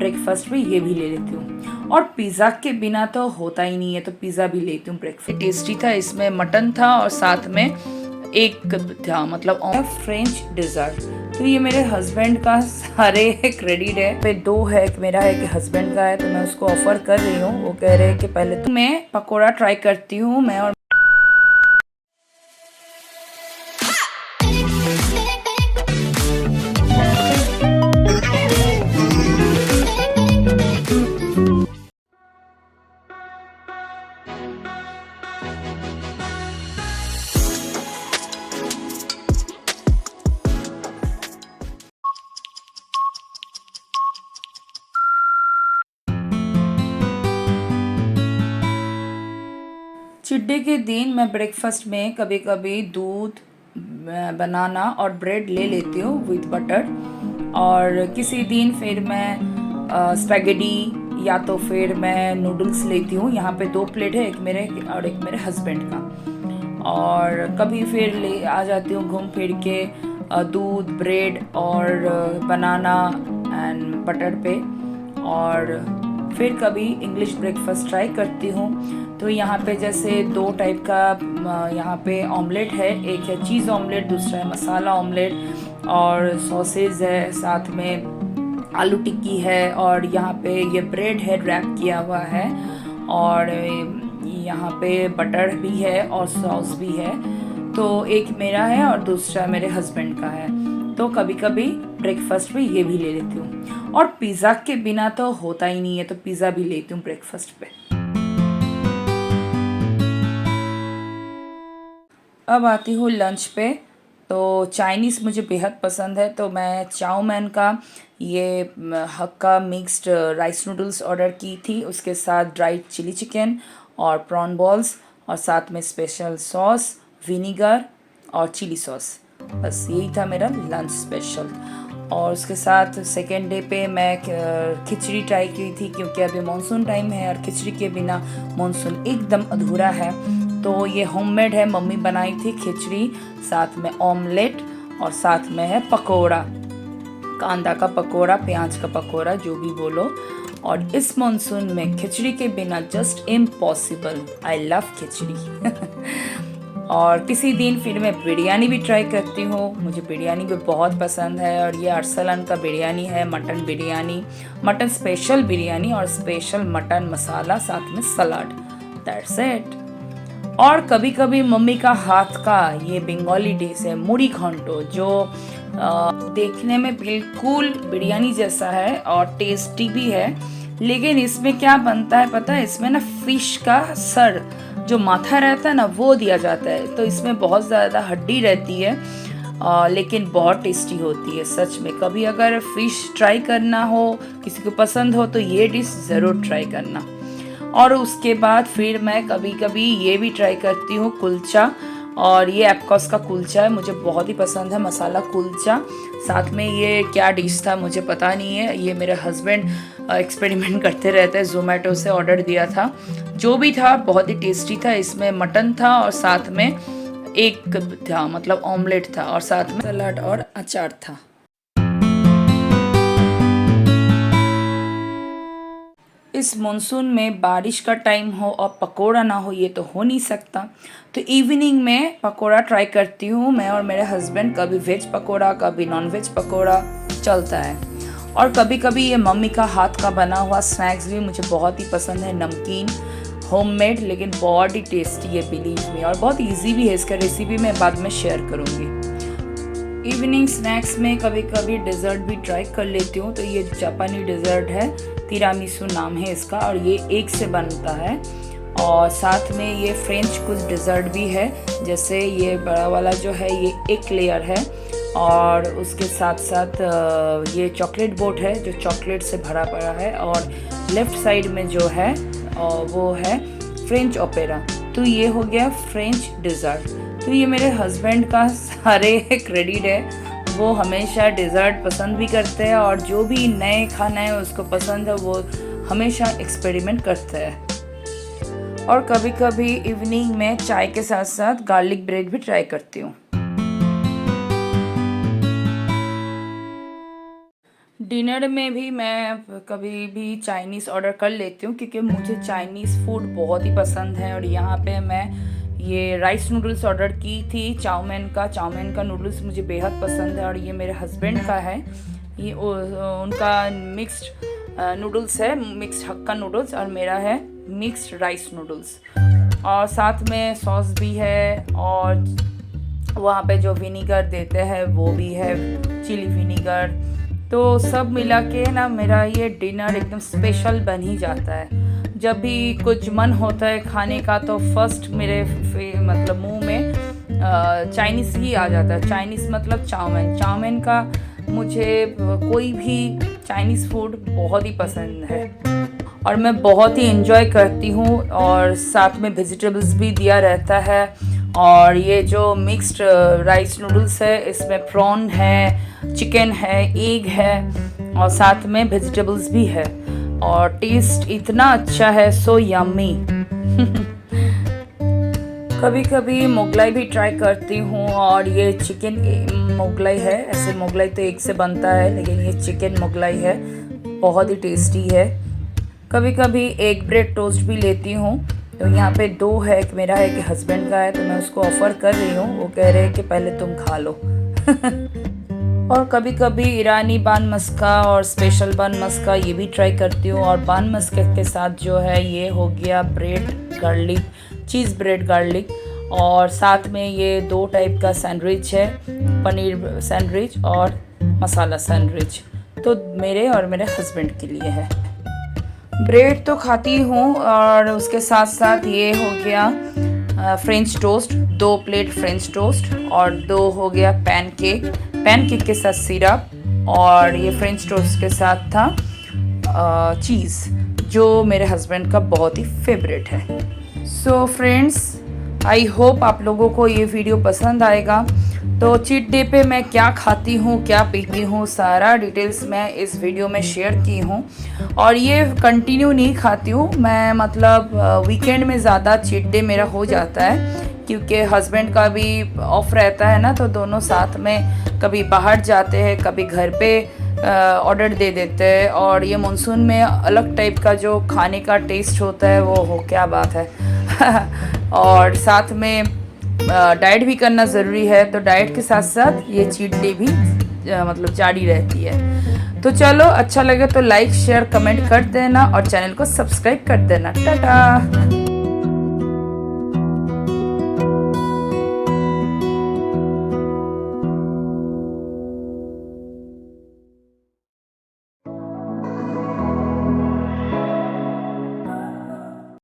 Breakfast में ये भी ले लेती हूँ। और पिज़्ज़ा के बिना तो होता ही नहीं है, तो पिज़्ज़ा भी लेती हूँ ब्रेकफास्ट। टेस्टी था, इसमें मटन था और साथ में एक था मतलब फ्रेंच डिज़र्ट। तो ये मेरे हस्बैंड का सारे क्रेडिट है, पे दो है, एक मेरा है कि हस्बैंड का है, तो मैं उसको ऑफर कर रही हूँ। वो कह रहे हैं कि पहले तो मैं पकोड़ा ट्राई करती हूँ, मैं और चिड्डे के दिन मैं ब्रेकफास्ट में कभी कभी दूध, बनाना और ब्रेड ले लेती हूँ विथ बटर। और किसी दिन फिर मैं स्पैगेटी या तो फिर मैं नूडल्स लेती हूँ। यहाँ पे 2 प्लेट है, एक मेरे और एक मेरे हस्बैंड का। और कभी फिर ले आ जाती हूँ घूम फिर के दूध, ब्रेड और बनाना एंड बटर पे। और फिर कभी इंग्लिश ब्रेकफास्ट ट्राई करती हूँ। तो यहाँ पे जैसे 2 टाइप का यहाँ पे ऑमलेट है, एक है चीज़ ऑमलेट, दूसरा है मसाला ऑमलेट, और सॉसेज है, साथ में आलू टिक्की है, और यहाँ पे ये ब्रेड है रैप किया हुआ है, और यहाँ पे बटर भी है और सॉस भी है। तो एक मेरा है और दूसरा मेरे हस्बैंड का है। तो कभी कभी ब्रेकफास्ट में ये भी ले लेती हूँ। और पिज़्ज़ा के बिना तो होता ही नहीं है, तो पिज़्ज़ा भी लेती हूँ ब्रेकफास्ट पे। अब आती हूँ लंच पे। तो चाइनीज़ मुझे बेहद पसंद है, तो मैं चाउमीन का ये हक्का मिक्स्ड राइस नूडल्स ऑर्डर की थी, उसके साथ ड्राइड चिली चिकन और प्रॉन बॉल्स, और साथ में स्पेशल सॉस, विनीगर और चिली सॉस। बस यही था मेरा लंच स्पेशल। और उसके साथ सेकेंड डे पे मैं खिचड़ी ट्राई की थी, क्योंकि अभी मानसून टाइम है और खिचड़ी के बिना मानसून एकदम अधूरा है। तो ये होममेड है, मम्मी बनाई थी खिचड़ी, साथ में ऑमलेट और साथ में है पकोड़ा, कांदा का पकोड़ा, प्याज का पकोड़ा, जो भी बोलो। और इस मानसून में खिचड़ी के बिना जस्ट इम्पॉसिबल। आई लव खिचड़ी। और किसी दिन फिर मैं बिरयानी भी ट्राई करती हूँ, मुझे बिरयानी भी बहुत पसंद है। और ये अरसलन का बिरयानी है, mutton biryani, mutton special biryani और स्पेशल मटन मसाला, साथ में सलाद। That's it. और कभी कभी मम्मी का हाथ का ये बंगाली डिश है मुड़ी घंटो, जो देखने में बिल्कुल बिरयानी जैसा है और टेस्टी भी है। लेकिन इसमें क्या बनता है पता है, इसमें ना फिश का सर जो माथा रहता है ना, वो दिया जाता है। तो इसमें बहुत ज़्यादा हड्डी रहती है, लेकिन बहुत टेस्टी होती है सच में। कभी अगर फिश ट्राई करना हो, किसी को पसंद हो, तो ये डिश ज़रूर ट्राई करना। और उसके बाद फिर मैं कभी कभी ये भी ट्राई करती हूँ कुलचा, और ये एपकॉस का कुलचा है, मुझे बहुत ही पसंद है, मसाला कुलचा। साथ में ये क्या डिश था मुझे पता नहीं है, ये मेरे हस्बैंड एक्सपेरिमेंट करते रहते हैं, जोमेटो से ऑर्डर दिया था। जो भी था बहुत ही टेस्टी था। इसमें मटन था और साथ में एक था मतलब ऑमलेट था, और साथ में सलाद और अचार था। इस मानसून में बारिश का टाइम हो और पकोड़ा ना हो, ये तो हो नहीं सकता। तो इवनिंग में पकोड़ा ट्राई करती हूँ मैं और मेरे हस्बैंड। कभी वेज पकोड़ा, कभी नॉन वेज पकोड़ा चलता है। और कभी कभी ये मम्मी का हाथ का बना हुआ स्नैक्स भी मुझे बहुत ही पसंद है, नमकीन, होममेड, लेकिन बहुत ही टेस्टी है, बिलीव मी। और बहुत इजी भी है, इसका रेसिपी मैं बाद में शेयर करूँगी। इवनिंग स्नैक्स में कभी कभी डेजर्ट भी ट्राई कर लेती हूँ। तो ये जापानी डेजर्ट है, तिरामिसू नाम है इसका, और ये एग से बनता है। और साथ में ये फ्रेंच कुछ डेजर्ट भी है, जैसे ये बड़ा वाला जो है ये एक लेयर है, और उसके साथ साथ ये चॉकलेट बोट है जो चॉकलेट से भरा पड़ा है, और लेफ्ट साइड में जो है वो है फ्रेंच ओपेरा। तो ये हो गया फ्रेंच डेजर्ट। तो ये मेरे हस्बैंड का सारे क्रेडिट है, वो हमेशा डेजर्ट पसंद भी करते हैं, और जो भी नए खाना है उसको पसंद है, वो हमेशा एक्सपेरिमेंट करते हैं। और कभी कभी इवनिंग में चाय के साथ साथ गार्लिक ब्रेड भी ट्राई करती हूँ। डिनर में भी मैं कभी भी चाइनीज़ ऑर्डर कर लेती हूँ क्योंकि मुझे चाइनीज़ फूड बहुत ही पसंद है। और यहाँ पे मैं ये राइस नूडल्स ऑर्डर की थी चाउमीन का नूडल्स मुझे बेहद पसंद है। और ये मेरे हस्बैंड का है, ये उनका मिक्स्ड नूडल्स है, मिक्स्ड हक्का नूडल्स, और मेरा है मिक्स्ड राइस नूडल्स। और साथ में सॉस भी है, और वहाँ पे जो विनीगर देते हैं वो भी है, चिली विनीगर। तो सब मिला के ना मेरा ये डिनर एकदम स्पेशल बन ही जाता है। जब भी कुछ मन होता है खाने का तो फर्स्ट मेरे मतलब मुंह में चाइनीज़ ही आ जाता है। चाइनीज़ मतलब चाउमीन का मुझे कोई भी चाइनीज़ फूड बहुत ही पसंद है और मैं बहुत ही इन्जॉय करती हूँ। और साथ में वेजिटेबल्स भी दिया रहता है। और ये जो मिक्स्ड राइस नूडल्स है इसमें प्रॉन है, चिकन है, एग है, और साथ में वेजिटेबल्स भी है। और टेस्ट इतना अच्छा है, सो यम्मी। कभी कभी मोगलाई भी ट्राई करती हूँ, और ये चिकन मोगलाई है। ऐसे मोगलाई तो एक से बनता है, लेकिन ये चिकन मोगलाई है, बहुत ही टेस्टी है। कभी कभी एग ब्रेड टोस्ट भी लेती हूँ। तो यहाँ पे दो है, एक मेरा है, एक हस्बैंड का है, तो मैं उसको ऑफ़र कर रही हूँ। वो कह रहे हैं कि पहले तुम खा लो। और कभी कभी ईरानी बान मस्का और स्पेशल बान मस्का ये भी ट्राई करती हूँ। और बान मस्का के साथ जो है ये हो गया ब्रेड गार्लिक, चीज़ ब्रेड गार्लिक, और साथ में ये दो टाइप का सैंडविच है, पनीर सैंडविच और मसाला सैंडविच। तो मेरे और मेरे हस्बैंड के लिए है। ब्रेड तो खाती हूँ, और उसके साथ साथ ये हो गया French toast, 2 plate French toast, और 2 हो गया पैनकेक के साथ सिरप, और ये फ्रेंच टोस्ट के साथ था चीज़, जो मेरे हस्बैंड का बहुत ही फेवरेट है। सो फ्रेंड्स, आई होप आप लोगों को ये वीडियो पसंद आएगा। तो चीट डे पे मैं क्या खाती हूँ, क्या पीती हूँ, सारा डिटेल्स मैं इस वीडियो में शेयर की हूँ। और ये कंटिन्यू नहीं खाती हूँ मैं, मतलब वीकेंड में ज़्यादा चीट डे मेरा हो जाता है, क्योंकि हस्बैंड का भी ऑफ रहता है ना, तो दोनों साथ में कभी बाहर जाते हैं, कभी घर पे ऑर्डर दे देते हैं। और ये मानसून में अलग टाइप का जो खाने का टेस्ट होता है वो हो, क्या बात है। और साथ में डाइट भी करना ज़रूरी है, तो डाइट के साथ साथ ये चीट डे भी मतलब जारी रहती है। तो चलो, अच्छा लगे तो लाइक शेयर कमेंट कर देना और चैनल को सब्सक्राइब कर देना। टाटा।